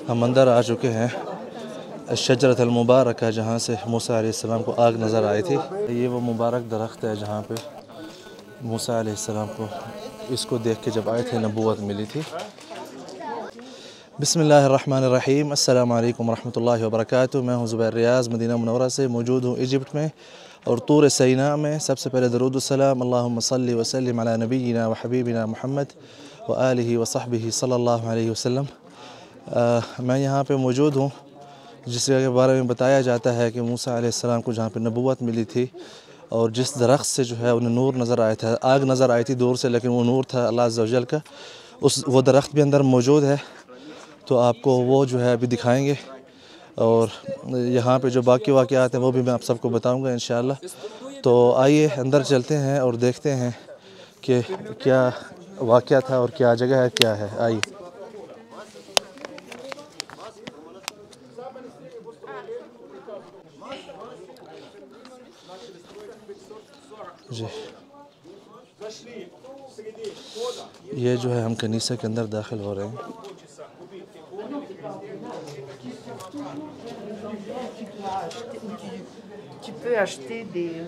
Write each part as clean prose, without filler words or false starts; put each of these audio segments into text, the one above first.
हम अंदर आ चुके हैं शजरत अल मुबारका, जहाँ से मूसा अलैहिस्सलाम को आग नज़र आई थी। ये वो मुबारक दरख्त है जहाँ पे मूसा अलैहिस्सलाम को इसको देख के जब आए थे नबूवत मिली थी। बिस्मिल्लाहिर्रहमानिर्रहीम, अस्सलाम वालेकुम रहमतुल्लाहि व बरकातुहू। मैं हूँ ज़ुबैर रियाज़, मदीना मुनव्वरा से मौजूद हूँ इजिप्ट में और तूर सीना में। सबसे पहले दरूद सलाम अल्लाहुम्मा सल्लि व सल्लिम अला नबीना व हबीबिना मुहम्मद व आलिहि व सहबिहि सल्लल्लाहु अलैहि वसल्लम। मैं यहाँ पे मौजूद हूँ जिसके बारे में बताया जाता है कि मूसा अलैहिस्सलाम को जहाँ पे नबूवत मिली थी और जिस दरख्त से जो है उन्हें नूर नज़र आया था। आग नज़र आई थी दूर से, लेकिन वो नूर था अल्लाह अज़्ज़ा व जल का। वो दरख्त भी अंदर मौजूद है, तो आपको वो जो है अभी दिखाएंगे और यहाँ पे जो बाकी वाक़यात हैं वो भी मैं आप सबको बताऊँगा इंशाअल्लाह। तो आइए अंदर चलते हैं और देखते हैं कि क्या वाक़या था और क्या जगह है, क्या है। आइए जी, ये जो है हम कनीसे के अंदर दाखिल हो रहे हैं। Tu peux acheter des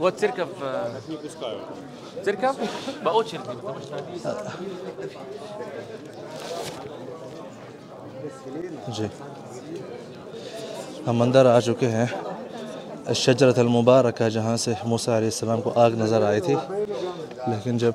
Вот церковь. Церковь? По очереди, потому что जी, हम अंदर आ चुके हैं शजरत अल मुबारका, जहाँ से मूसा अलैहिस्सलाम को आग नज़र आई थी। लेकिन जब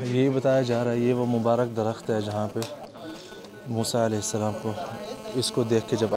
यही बताया जा रहा है ये वो मुबारक दरख्त है जहाँ पे मूसा अलैहिस्सलाम को इसको देख के जब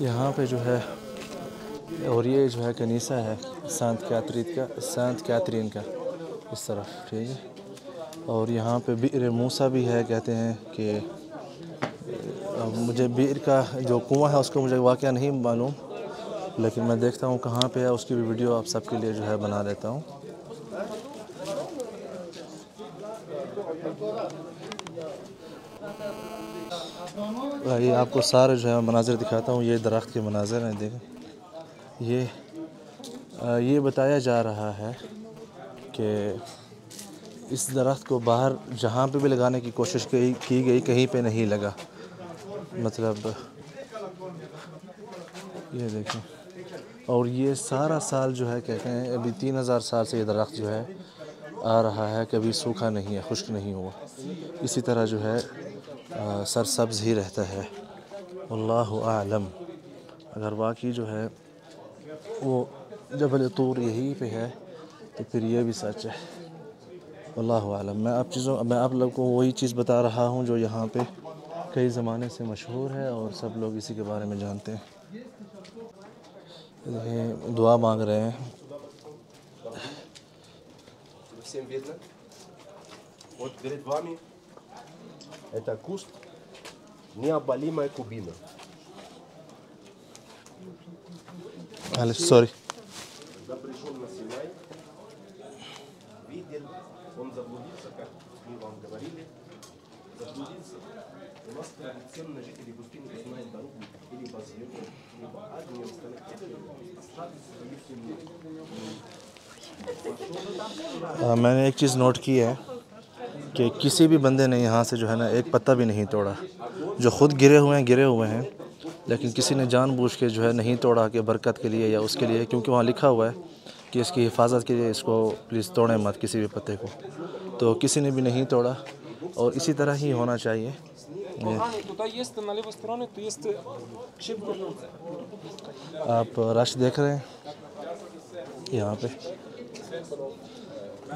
यहाँ पे जो है और ये जो है कनीसा है सेंट कैथरीन का इस तरफ, ठीक है। और यहाँ पे बि'r मूसा भी है, कहते हैं कि मुझे बि'r का जो कुआं है उसका मुझे वाक़या नहीं मालूम, लेकिन मैं देखता हूँ कहाँ पे है, उसकी भी वीडियो आप सबके लिए जो है बना लेता हूँ। ये आपको सारे जो है मनाज़िर दिखाता हूँ। ये दरख्त के मनाज़िर हैं, देखें। ये बताया जा रहा है कि इस दरख्त को बाहर जहाँ पे भी लगाने की कोशिश की गई, कहीं पे नहीं लगा। मतलब ये देखें, और ये सारा साल जो है कहते हैं अभी 3000 साल से ये दरख्त जो है आ रहा है, कभी सूखा नहीं है, खुश्क नहीं हुआ, इसी तरह जो है सरसब्ज़ ही रहता है। अल्लाहु आलम, अगर वाकई जो है वो जबल तूर यहीं पे है तो फिर ये भी सच है। अल्लाहु आलम। मैं आप लोगों को वही चीज़ बता रहा हूँ जो यहाँ पे कई ज़माने से मशहूर है और सब लोग इसी के बारे में जानते हैं। दुआ मांग रहे हैं। Всем видно? Вот перед вами Это куст необалимая кубина. सॉरी Когда пришел на Синай, видел, он заблудился, как мы вам говорили, заблудился. У нас традиционно жители пустыни знают дорогу или по звездам, либо огнем, मैंने एक चीज़ नोट की है कि किसी भी बंदे ने यहाँ से जो है ना एक पत्ता भी नहीं तोड़ा। जो ख़ुद गिरे हुए हैं लेकिन किसी ने जानबूझ के जो है नहीं तोड़ा कि बरकत के लिए या उसके लिए, क्योंकि वहाँ लिखा हुआ है कि इसकी हिफाजत के लिए इसको प्लीज़ तोड़ें मत किसी भी पत्ते को। तो किसी ने भी नहीं तोड़ा और इसी तरह ही होना चाहिए। Туда есть на левой стороне, то есть чип. आप रश देख रहे हैं यहाँ पे।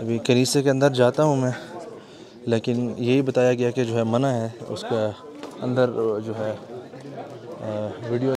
अभी कनीसे के अंदर जाता हूँ मैं, लेकिन यही बताया गया कि जो है मना है उसका अंदर जो है वीडियो